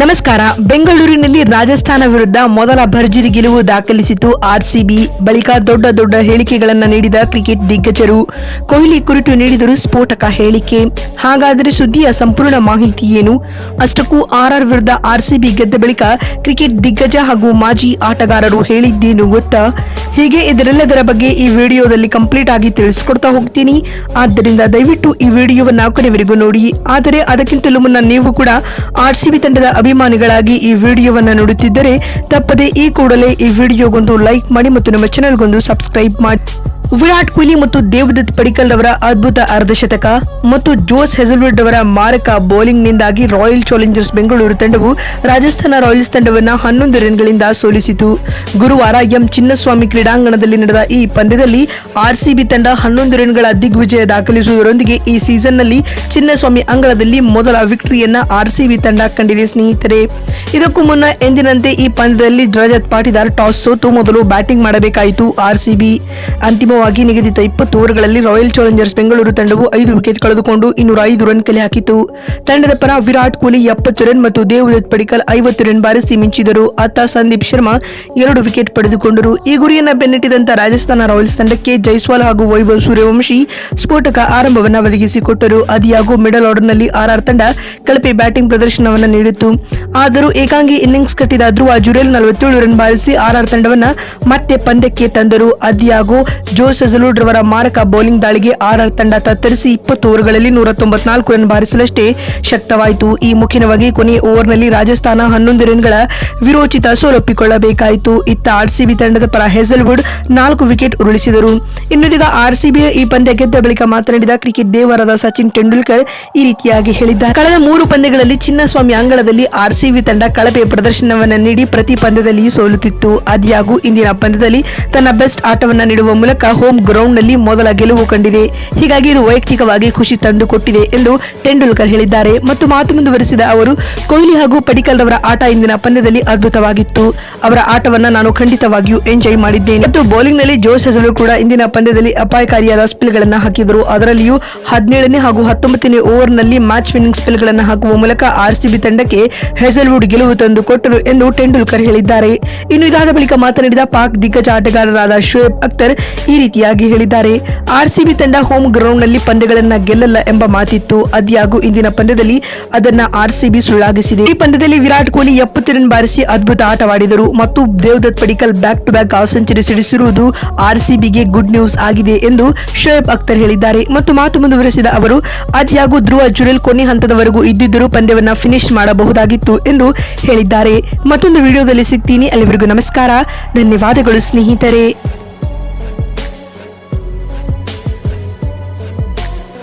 ನಮಸ್ಕಾರ. ಬೆಂಗಳೂರಿನಲ್ಲಿ ರಾಜಸ್ಥಾನ ವಿರುದ್ಧ ಮೊದಲ ಭರ್ಜರಿ ಗೆಲುವು ದಾಖಲಿಸಿತು ಆರ್ಸಿಬಿ. ಬಳಿಕ ದೊಡ್ಡ ಹೇಳಿಕೆಗಳನ್ನು ನೀಡಿದ ಕ್ರಿಕೆಟ್ ದಿಗ್ಗಜರು. ಕೊಹ್ಲಿ ಕುರಿತು ನೀಡಿದರು ಸ್ಫೋಟಕ ಹೇಳಿಕೆ. ಹಾಗಾದರೆ ಸುದ್ದಿಯ ಸಂಪೂರ್ಣ ಮಾಹಿತಿ ಏನು? ಅಷ್ಟಕ್ಕೂ ಆರ್ಆರ್ ವಿರುದ್ಧ ಆರ್ಸಿಬಿ ಗೆದ್ದ ಬಳಿಕ ಕ್ರಿಕೆಟ್ ದಿಗ್ಗಜ ಹಾಗೂ ಮಾಜಿ ಆಟಗಾರರು ಹೇಳಿದ್ದೇನು ಗೊತ್ತಾ? ಹೀಗೆ ಇದರೆಲ್ಲದರ ಬಗ್ಗೆ ಈ ವಿಡಿಯೋದಲ್ಲಿ ಕಂಪ್ಲೀಟ್ ಆಗಿ ತಿಳಿಸ್ಕೊಡ್ತಾ ಹೋಗ್ತೀನಿ. ಆದ್ದರಿಂದ ದಯವಿಟ್ಟು ಈ ವಿಡಿಯೋವನ್ನ ಕೊನೆವರೆಗೂ ನೋಡಿ. ಆದರೆ ಅದಕ್ಕಿಂತಲೂ ಮುನ್ನ ನೀವು ಕೂಡ ಆರ್ಸಿಬಿ ತಂಡದ ಅಭಿಮಾನಿಗಳಾಗಿ ಈ ವಿಡಿಯೋವನ್ನ ನೋಡುತ್ತಿದ್ದರೆ ತಪ್ಪದೆ ಈ ಕೂಡಲೇ ಈ ವಿಡಿಯೋಗೊಂದು ಲೈಕ್ ಮಾಡಿ ಮತ್ತು ನಮ್ಮ ಚಾನೆಲ್ಗೊಂದು ಸಬ್ಸ್ಕ್ರೈಬ್ ಮಾಡಿ. ವಿರಾಟ್ ಕೊಹ್ಲಿ ಮತ್ತು ದೇವದತ್ ಪಡಿಕ್ಕಲ್ ರವರ ಅದ್ಭುತ ಅರ್ಧಶತಕ ಮತ್ತು ಜೋಸ್ ಹೆಜಲ್ವುಡ್ ಅವರ ಮಾರಕ ಬೌಲಿಂಗ್ ನಿಂದಾಗಿ ರಾಯಲ್ ಚಾಲೆಂಜರ್ಸ್ ಬೆಂಗಳೂರು ತಂಡವು ರಾಜಸ್ಥಾನ ರಾಯಲ್ಸ್ ತಂಡವನ್ನು 11 ರನ್ಗಳಿಂದ ಸೋಲಿಸಿತು. ಗುರುವಾರ ಎಂ ಚಿನ್ನಸ್ವಾಮಿ ಕ್ರೀಡಾಂಗಣದಲ್ಲಿ ನಡೆದ ಈ ಪಂದ್ಯದಲ್ಲಿ ಆರ್ಸಿಬಿ ತಂಡ 11 ರನ್ಗಳ ದಿಗ್ವಿಜಯ ದಾಖಲಿಸುವುದರೊಂದಿಗೆ ಈ ಸೀಸನ್ನಲ್ಲಿ ಚಿನ್ನಸ್ವಾಮಿ ಅಂಗಳದಲ್ಲಿ ಮೊದಲ ವಿಕ್ಟರಿಯನ್ನ ಆರ್ಸಿಬಿ ತಂಡ ಕಂಡಿದೆ ಸ್ನೇಹಿತರೆ. ಇದಕ್ಕೂ ಮುನ್ನ ಎಂದಿನಂತೆ ಈ ಪಂದ್ಯದಲ್ಲಿ ರಜತ್ ಪಾಟಿದಾರ್ ಟಾಸ್ ಸೋತು ಮೊದಲು ಬ್ಯಾಟಿಂಗ್ ಮಾಡಬೇಕಾಯಿತು ಆರ್ಸಿಬಿ. ಅಂತಿಮವಾಗಿ ನಿಗದಿತ 20 ಓವರ್ಗಳಲ್ಲಿ ರಾಯಲ್ ಚಾಲೆಂಜರ್ಸ್ ಬೆಂಗಳೂರು ತಂಡವು 5 ವಿಕೆಟ್ ಕಳೆದುಕೊಂಡು 205 ರನ್ ಕಲೆ ಹಾಕಿತು. ತಂಡದ ಪರ ವಿರಾಟ್ ಕೊಹ್ಲಿ 70 ರನ್ ಮತ್ತು ದೇವದತ್ ಪಡಿಕ್ಕಲ್ 50 ರನ್ ಬಾರಿಸಿ ಮಿಂಚಿದರು. ಅತ್ತ ಸಂದೀಪ್ ಶರ್ಮಾ 2 ವಿಕೆಟ್ ಪಡೆದುಕೊಂಡರು. ಈ ಗುರಿಯನ್ನ ಬೆನ್ನಟ್ಟಿದಂತ ರಾಜಸ್ಥಾನ ರಾಯಲ್ಸ್ ತಂಡಕ್ಕೆ ಜೈಸ್ವಾಲ್ ಹಾಗೂ ವೈಭವ್ ಸೂರ್ಯವಂಶಿ ಸ್ಫೋಟಕ ಆರಂಭವನ್ನ ಒದಗಿಸಿಕೊಟ್ಟರು. ಆದಿಯಾಗೂ ಮಿಡಲ್ ಆರ್ಡರ್ನಲ್ಲಿ ಆರ್ಆರ್ ತಂಡ ಕಳಪೆ ಬ್ಯಾಟಿಂಗ್ ಪ್ರದರ್ಶನವನ್ನ ನೀಡಿತು. ಆದರೂ ಏಕಾಂಗಿ ಇನ್ನಿಂಗ್ಸ್ ಕಟ್ಟಿದ ಧ್ರುವ ಜುರೇಲ್ 47 ರನ್ ಬಾರಿಸಿ ಆರ್ಆರ್ ತಂಡವನ್ನ ಮತ್ತೆ ಪಂದ್ಯಕ್ಕೆ ತಂದರು. ಆದಿಯಾಗೂ ಜೋಸ್ ಹೆಜಲ್ವುಡ್ ರವರ ಮಾರಕ ಬೌಲಿಂಗ್ ದಾಳಿಗೆ ಆರ್ಆರ್ ತಂಡ ತತ್ತರಿಸಿ 20 ಓವರ್ಗಳಲ್ಲಿ 194 ರನ್ ಬಾರಿಸಲಷ್ಟೇ ಶಕ್ತವಾಯಿತು. ಈ ಮುಖ್ಯವಾಗಿ ಕೊನೆಯ ಓವರ್ನಲ್ಲಿ ರಾಜಸ್ಥಾನ 11 ರನ್ಗಳ ವಿರೋಚಿತ ಸೋಲೊಪ್ಪಿಕೊಳ್ಳಬೇಕಾಯಿತು. ಇತ್ತ ಆರ್ಸಿಬಿ ತಂಡದ ಪರ ಹೆಜಲ್ವುಡ್ 4 ವಿಕೆಟ್ ಉರುಳಿಸಿದರು. ಇನ್ನುದೀಗ ಆರ್ಸಿಬಿಯ ಈ ಪಂದ್ಯ ಗೆದ್ದ ಬಳಿಕ ಮಾತನಾಡಿದ ಕ್ರಿಕೆಟ್ ದೇವರಾದ ಸಚಿನ್ ತೆಂಡೂಲ್ಕರ್ ಈ ರೀತಿಯಾಗಿ ಹೇಳಿದ್ದಾರೆ. ಕಳೆದ 3 ಪಂದ್ಯಗಳಲ್ಲಿ ಚಿನ್ನಸ್ವಾಮಿ ಅಂಗಳದಲ್ಲಿ ಆರ್ಸಿಬಿ ತಂಡ ಕಳಪೆ ಪ್ರದರ್ಶನವನ್ನ ನೀಡಿ ಪ್ರತಿ ಪಂದ್ಯದಲ್ಲಿ ಸೋಲುತ್ತಿತ್ತು. ಆದಿಯಾಗೂ ಇಂದಿನ ಪಂದ್ಯದಲ್ಲಿ ತನ್ನ ಬೆಸ್ಟ್ ಆಟವನ್ನ ನೀಡುವ ಮೂಲಕ ಹೋಮ್ ಗ್ರೌಂಡ್ ನಲ್ಲಿ ಮೊದಲ ಗೆಲುವು ಕಂಡಿದೆ. ಹೀಗಾಗಿ ಇದು ವೈಯಕ್ತಿಕವಾಗಿ ಖುಷಿ ತಂದುಕೊಟ್ಟಿದೆ ಎಂದು ತೆಂಡೂಲ್ಕರ್ ಹೇಳಿದ್ದಾರೆ. ಮತ್ತು ಮಾತು ಮುಂದುವರೆಸಿದ ಅವರು, ಕೊಹ್ಲಿ ಹಾಗೂ ಪಡಿಕ್ಕಲ್ ರವರ ಆಟ ಇಂದಿನ ಪಂದ್ಯದಲ್ಲಿ ಅದ್ಭುತವಾಗಿತ್ತು. ಅವರ ಆಟವನ್ನ ನಾನು ಖಂಡಿತವಾಗಿಯೂ ಎಂಜಾಯ್ ಮಾಡಿದ್ದೇನೆ. ಮತ್ತು ಬೌಲಿಂಗ್ ನಲ್ಲಿ ಜೋಸ್ ಹೆಜಲ್ವುಡ್ ಕೂಡ ಇಂದಿನ ಪಂದ್ಯದಲ್ಲಿ ಅಪಾಯಕಾರಿಯಾದ ಸ್ಪೆಲ್ ಗಳನ್ನ ಹಾಕಿದರು. ಅದರಲ್ಲಿಯೂ 17ನೇ ಹಾಗೂ 19ನೇ ಓವರ್ ನಲ್ಲಿ ಮ್ಯಾಚ್ ವಿನ್ನಿಂಗ್ ಸ್ಪೆಲ್ ಗಳನ್ನ ಹಾಕುವ ಮೂಲಕ ಆರ್ಸಿಬಿ ತಂಡಕ್ಕೆ ಹೆಜಲ್ವುಡ್ ಗೆಲುವು ತಂದು ಕೊಟ್ಟರು ಎಂದು ತೆಂಡೂಲ್ಕರ್ ಹೇಳಿದ್ದಾರೆ. ಇನ್ನು ಇದಾದ ಬಳಿಕ ಮಾತನಾಡಿದ ಪಾಕ್ ದಿಗ್ಗಜ ಆಟಗಾರರಾದ ಶೋಯಬ್ ಅಖ್ತರ್ ಈ ರೀತಿಯಾಗಿ ಹೇಳಿದ್ದಾರೆ. ಆರ್ಸಿಬಿ ತಂಡ ಹೋಮ್ ಗ್ರೌಂಡ್ ನಲ್ಲಿ ಪಂದ್ಯಗಳನ್ನ ಗೆಲ್ಲಲ್ಲ ಎಂಬ ಮಾತಿತ್ತು. ಆದಿಯಾಗೂ ಇಂದಿನ ಪಂದ್ಯದಲ್ಲಿ ಅದನ್ನ ಆರ್ಸಿಬಿ ಸುಳ್ಳಾಗಿಸಿದೆ. ಈ ಪಂದ್ಯದಲ್ಲಿ ವಿರಾಟ್ ಕೊಹ್ಲಿ 70 ರನ್ ಬಾರಿಸಿ ಅದ್ಭುತ ಆಟವಾಡಿದರು ಮತ್ತು Devdutt Padikkal back to back half century ಸಿಡಿಸಿರುವುದು ಆರ್ಸಿಬಿಗೆ ಗುಡ್ ನ್ಯೂಸ್ ಆಗಿದೆ ಎಂದು ಶೋಯಬ್ ಅಖ್ತರ್ ಹೇಳಿದ್ದಾರೆ. ಮತ್ತು ಮಾತು ಮುಂದುವರೆಸಿದ ಅವರು, ಆದಿಯಾಗೂ ಧ್ರುವ ಜುರೇಲ್ ಕೊನೆ ಹಂತದವರೆಗೂ ಇದ್ದಿದ್ದರೂ ಪಂದ್ಯವನ್ನ ಫಿನಿಶ್ ಮಾಡಬಹುದಾಗಿತ್ತು ಎಂದು ಹೇಳಿದ್ದಾರೆ. ಮತ್ತೊಂದು ವಿಡಿಯೋದಲ್ಲಿ ಸಿಗ್ತೀನಿ. ಅಲ್ಲಿವರೆಗೂ ನಮಸ್ಕಾರ, ಧನ್ಯವಾದಗಳು ಸ್ನೇಹಿತರೆ.